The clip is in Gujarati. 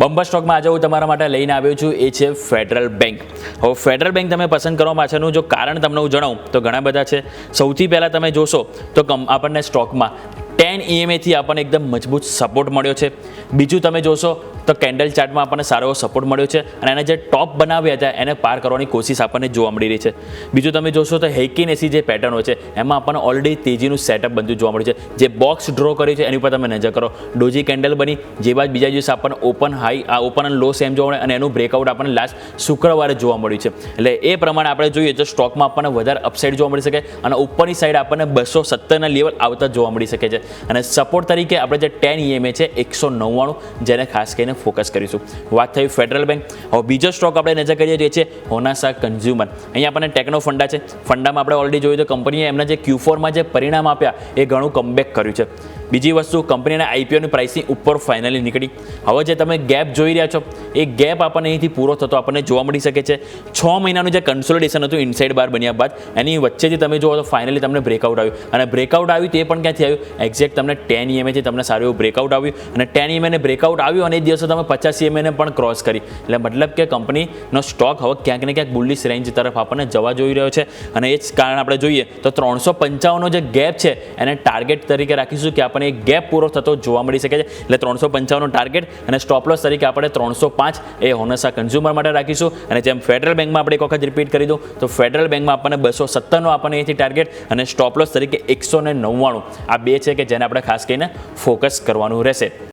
બમ્બર સ્ટોકમાં આજે હું તમારા માટે લઈને આવ્યો છું એ છે ફેડરલ બેંક. હવે ફેડરલ બેંક તમે પસંદ કરવા પાછળનું જો કારણ તમને હું જણાવું તો ઘણા બધા છે. સૌથી પહેલાં તમે જોશો તો આપણને સ્ટોકમાં 10 EMAથી આપણને એકદમ મજબૂત સપોર્ટ મળ્યો છે. બીજું તમે જોશો તો કેન્ડલ ચાર્ટમાં આપણને સારો એવો સપોર્ટ મળ્યો છે અને એને જે ટોપ બનાવ્યા હતા એને પાર કરવાની કોશિશ આપણને જોવા મળી રહી છે. બીજું તમે જોશો તો હેકિન એસી જે પેટર્ન હોય છે એમાં આપણને ઓલરેડી તેજીનું સેટઅપ બનતું જોવા મળ્યું છે. જે બોક્સ ડ્રો કર્યું છે એની ઉપર તમે નજર કરો, ડોજી કેન્ડલ બની, જે બાદ બીજા દિવસે આપણને ઓપન હાઈ ઓપન અને લો સેમ જોવા મળે અને એનું બ્રેકઆઉટ આપણને લાસ્ટ શુક્રવારે જોવા મળ્યું છે. એટલે એ પ્રમાણે આપણે જોઈએ તો સ્ટોકમાં આપણને વધારે અપસાઇડ જોવા મળી શકે અને ઉપરની સાઈડ આપણને 270ના લેવલ આવતા જોવા મળી શકે છે. અને સપોર્ટ તરીકે આપણે જે 10 EMA છે 199, જેને ખાસ કરીને ફોકસ કરીશું. વાત થઈ ફેડરલ બેંક. હવે બીજો સ્ટોક આપણે નજર કરીએ છીએ છે હોનાસા કન્ઝ્યુમર. અહીંયા આપણને ટેકનો ફંડા છે. ફંડામાં આપણે ઓલરેડી જોયું તો કંપનીએ એમના જે Q4માં જે પરિણામ આપ્યા એ ઘણું કમબેક કર્યું છે. બીજી વસ્તુ, કંપનીના IPOની પ્રાઇસની ઉપર ફાઇનલી નીકળી. હવે જે તમે ગેપ જોઈ રહ્યા છો એ ગેપ આપણને અહીંથી પૂરો થતો આપણને જોવા મળી શકે છે. 6 મહિનાનું જે કન્સોલિડેશન હતું ઇનસાઇડ બાર બન્યા બાદ એની વચ્ચેથી તમે જુઓ તો ફાઇનલી તમને બ્રેકઆઉટ આવ્યું અને બ્રેકઆઉટ આવ્યું તે પણ ક્યાંથી આવ્યું? એક્ઝેક્ટ તમને 10 EMAથી તમને સારું એવું બ્રેકઆઉટ આવ્યું અને 10 EMA બ્રેકઆઉટ આવ્યું અને એ દિવસે તમે 50 EMA પણ ક્રોસ કરી. એટલે મતલબ કે કંપનીનો સ્ટોક હવે ક્યાંક ને ક્યાંક બુલિશ રેન્જ તરફ આપણને જવા જોઈ રહ્યો છે અને એ જ કારણ આપણે જોઈએ તો 355નો જે ગેપ છે એને ટાર્ગેટ તરીકે રાખીશું કે આપણને એક ગેપ પૂરો થતો જોવા મળી શકે છે. એટલે 355નો ટાર્ગેટ અને સ્ટોપ લોસ તરીકે આપણે 305 એ હોનાસા કન્ઝ્યુમર માટે રાખીશું. અને જેમ ફેડરલ બેંકમાં આપણે એક વખત રિપીટ કરી દઉં તો ફેડરલ બેંકમાં આપણને 270નો આપણને અહીંથી ટાર્ગેટ અને સ્ટોપ લોસ તરીકે 199. આ બે છે કે જેને આપણે ખાસ કરીને ફોકસ કરવાનું રહેશે.